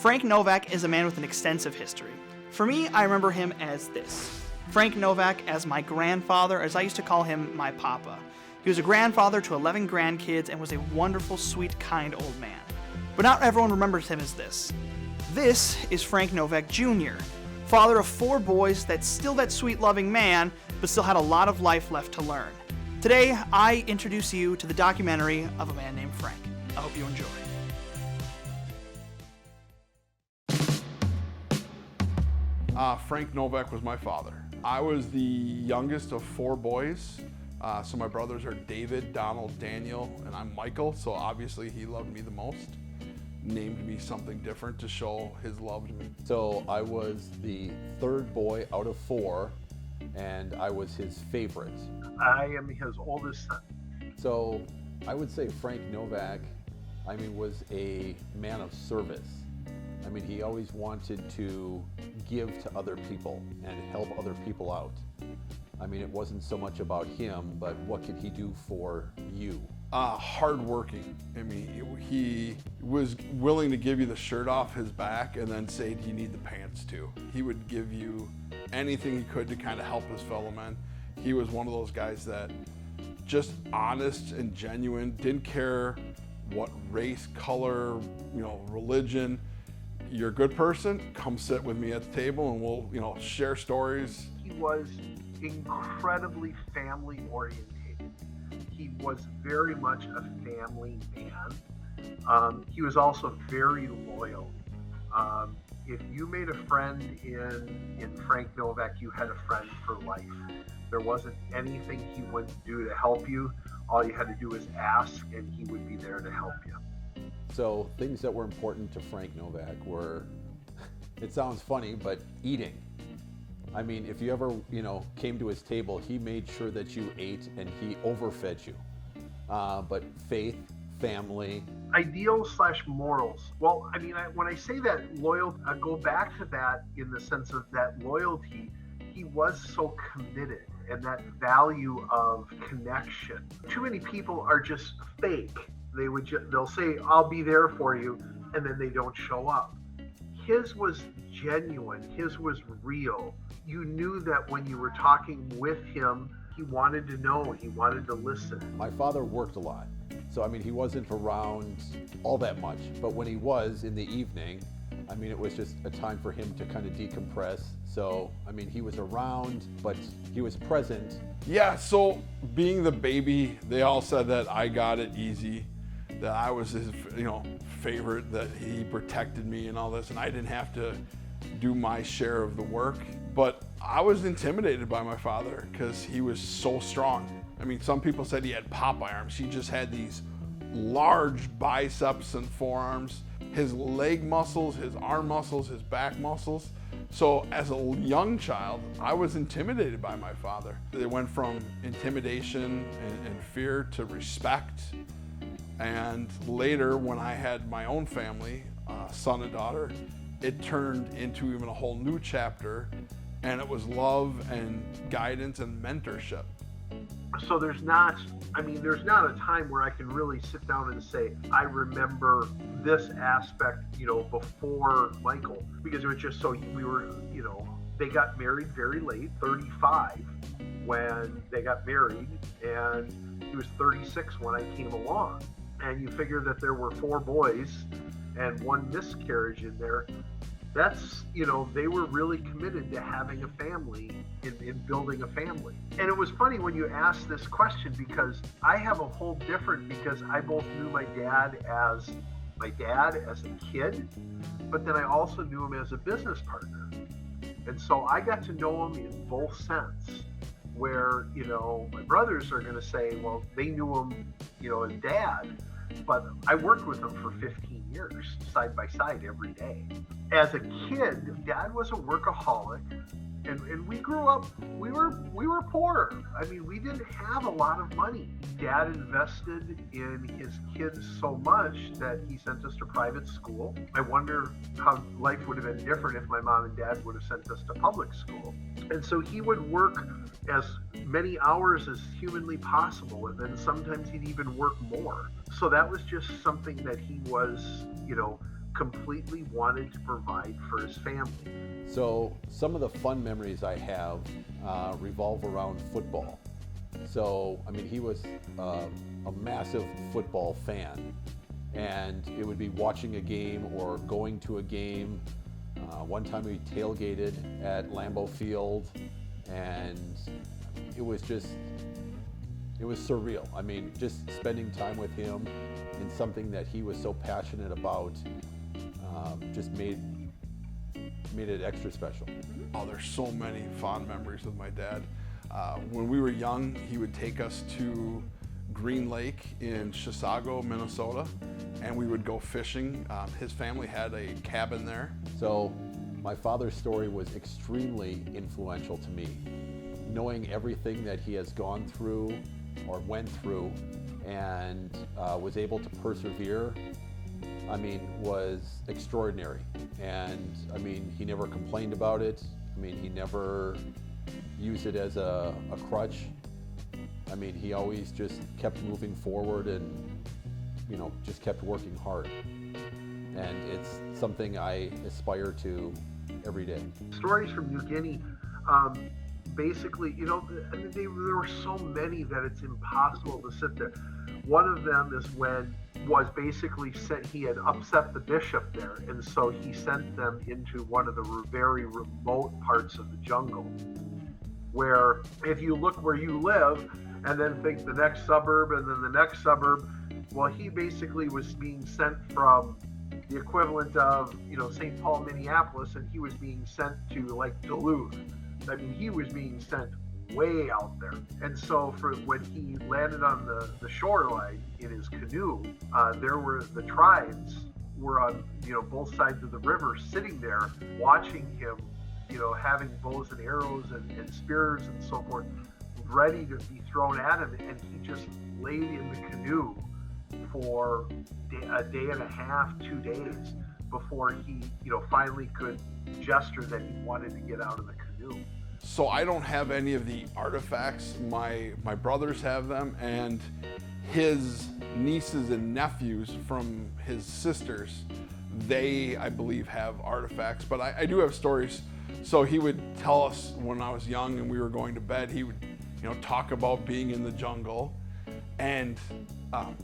Frank Novak is a man with an extensive history. For me, I remember him as this. Frank Novak as my grandfather, as I used to call him my papa. He was a grandfather to 11 grandkids and was a wonderful, sweet, kind old man. But not everyone remembers him as this. This is Frank Novak Jr., father of 4 boys, that's still that sweet, loving man, but still had a lot of life left to learn. Today, I introduce you to the documentary of a man named Frank. I hope you enjoy. Frank Novak was my father. I was the youngest of 4 boys. So my brothers are David, Donald, Daniel, and I'm Michael. So obviously he loved me the most. Named me something different to show his love to me. So I was the 3rd boy out of 4, and I was his favorite. I am his oldest son. So I would say Frank Novak, was a man of service. He always wanted to give to other people and help other people out. It wasn't so much about him, but what could he do for you? Hardworking. He was willing to give you the shirt off his back and then say, do you need the pants too? He would give you anything he could to kind of help his fellow men. He was one of those guys that just honest and genuine, didn't care what race, color, religion. You're a good person, come sit with me at the table and we'll, share stories. He was incredibly family oriented. He was very much a family man. He was also very loyal. If you made a friend in Frank Novak, you had a friend for life. There wasn't anything he wouldn't do to help you. All you had to do was ask and he would be there to help you. So things that were important to Frank Novak were, it sounds funny, but eating. If you ever, came to his table, he made sure that you ate and he overfed you. But faith, family. Ideals/morals. Well, when I say that loyal, I go back to that in the sense of that loyalty. He was so committed, and that value of connection. Too many people are just fake. They'll say, I'll be there for you, and then they don't show up. His was genuine. His was real. You knew that when you were talking with him, he wanted to know, he wanted to listen. My father worked a lot. So, he wasn't around all that much. But when he was in the evening, it was just a time for him to kind of decompress. So, he was around, but he was present. Yeah, so being the baby, they all said that I got it easy, that I was his, favorite, that he protected me and all this, and I didn't have to do my share of the work. But I was intimidated by my father because he was so strong. Some people said he had Popeye arms. He just had these large biceps and forearms, his leg muscles, his arm muscles, his back muscles. So as a young child, I was intimidated by my father. It went from intimidation and fear to respect. And later, when I had my own family, son and daughter, it turned into even a whole new chapter, and it was love and guidance and mentorship. So there's not a time where I can really sit down and say, I remember this aspect, before Michael, because it was just so they got married very late, 35 when they got married, and he was 36 when I came along. And you figure that there were 4 boys and 1 miscarriage in there. That's, they were really committed to having a family, in building a family. And it was funny when you asked this question, because I have a whole different, because I both knew my dad as a kid, but then I also knew him as a business partner. And so I got to know him in both sense, where, my brothers are going to say, well, they knew him, as dad, but I worked with him for 15 years, side by side every day. As a kid, Dad was a workaholic, and we grew up, we were poor. We didn't have a lot of money. Dad invested in his kids so much that he sent us to private school. I wonder how life would have been different if my mom and dad would have sent us to public school. And so he would work as many hours as humanly possible, and then sometimes he'd even work more. So that was just something that he was, completely wanted to provide for his family. So some of the fun memories I have revolve around football. So, I mean, he was a massive football fan, and it would be watching a game or going to a game. One time we tailgated at Lambeau Field, and it was surreal. I mean, just spending time with him in something that he was so passionate about just made it extra special. Oh, there's so many fond memories with my dad. When we were young, he would take us to Green Lake in Chisago, Minnesota, and we would go fishing. His family had a cabin there. So my father's story was extremely influential to me. Knowing everything that he has gone through or went through and was able to persevere, I mean, was extraordinary. And I mean, he never complained about it. I mean, he never used it as a crutch. I mean, he always just kept moving forward and, you know, just kept working hard. And it's something I aspire to every day. Stories from New Guinea, basically, you know, I mean, there were so many that it's impossible to sit there. One of them is when he had upset the bishop there, and so he sent them into one of the very remote parts of the jungle, where if you look where you live and then think the next suburb and then the next suburb, well, he basically was being sent from the equivalent of, you know, St. Paul, Minneapolis, and he was being sent to like Duluth. I mean, he was being sent way out there. And so for when he landed on the shoreline in his canoe, there were the tribes were on, you know, both sides of the river sitting there watching him, you know, having bows and arrows and spears and so forth ready to be thrown at him, and he just laid in the canoe for a day and a half, 2 days before he, you know, finally could gesture that he wanted to get out of the canoe. So I don't have any of the artifacts. My brothers have them, and his nieces and nephews from his sisters, they, I believe, have artifacts. But I do have stories. So he would tell us when I was young and we were going to bed, he would, you know, talk about being in the jungle. And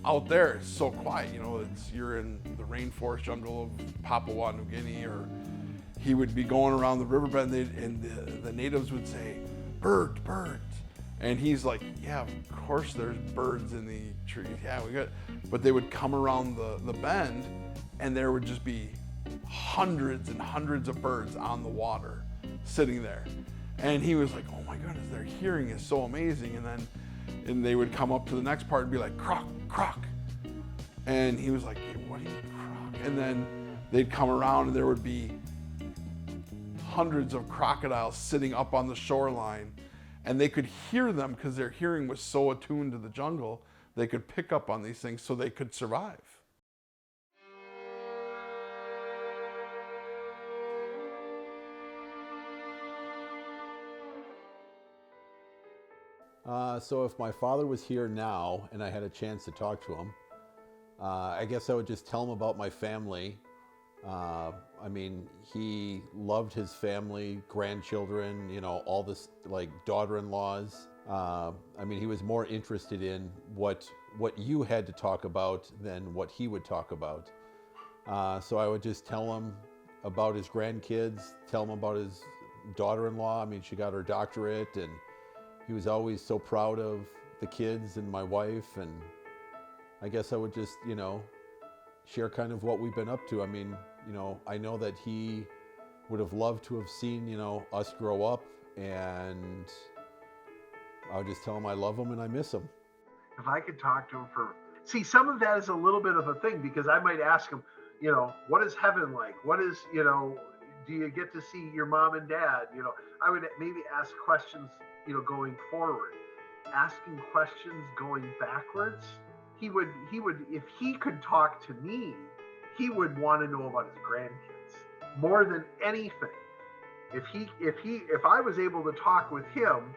out there, it's so quiet, you know, you're in the rainforest jungle of Papua New Guinea, or he would be going around the riverbed and the natives would say, birds, birds. And he's like, yeah, of course there's birds in the trees. Yeah, we got, but they would come around the bend and there would just be hundreds and hundreds of birds on the water sitting there. And he was like, oh my goodness, their hearing is so amazing. And they would come up to the next part and be like, croc, croc. And he was like, hey, what do you croc? And then they'd come around and there would be hundreds of crocodiles sitting up on the shoreline, and they could hear them because their hearing was so attuned to the jungle, they could pick up on these things so they could survive. So if my father was here now and I had a chance to talk to him, I guess I would just tell him about my family. I mean, he loved his family, grandchildren, you know, all this, like daughter-in-laws. I mean, he was more interested in what you had to talk about than what he would talk about. So I would just tell him about his grandkids, tell him about his daughter-in-law. I mean, she got her doctorate, and he was always so proud of the kids and my wife. And I guess I would just, you know, share kind of what we've been up to. I mean, you know, I know that he would have loved to have seen, you know, us grow up, and I would just tell him I love him and I miss him. If I could talk to him see, some of that is a little bit of a thing, because I might ask him, you know, what is heaven like? What is, you know, do you get to see your mom and dad? You know, I would maybe ask questions, you know, going forward. Asking questions going backwards, he would, if he could talk to me, he would want to know about his grandkids more than anything. If I was able to talk with him,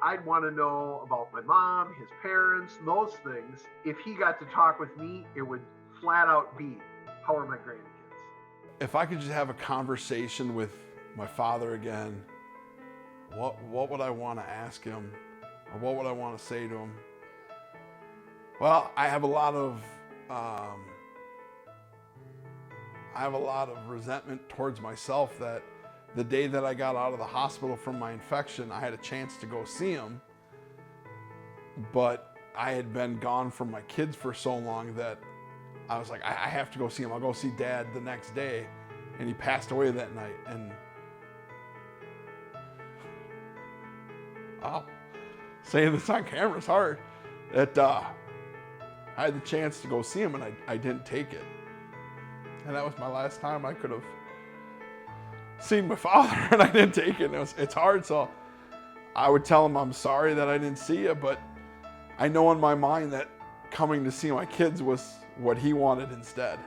I'd want to know about my mom, his parents, those things. If he got to talk with me, it would flat out be, how are my grandkids? if I could just have a conversation with my father again, what would I want to ask him? Or what would I want to say to him? Well, I have a lot of resentment towards myself that the day that I got out of the hospital from my infection, I had a chance to go see him, but I had been gone from my kids for so long that I was like, I have to go see him. I'll go see Dad the next day. And he passed away that night. And saying this on camera is hard. I had the chance to go see him and I didn't take it. And that was my last time I could have seen my father, and I didn't take it. And it's hard, so I would tell him I'm sorry that I didn't see you, but I know in my mind that coming to see my kids was what he wanted instead.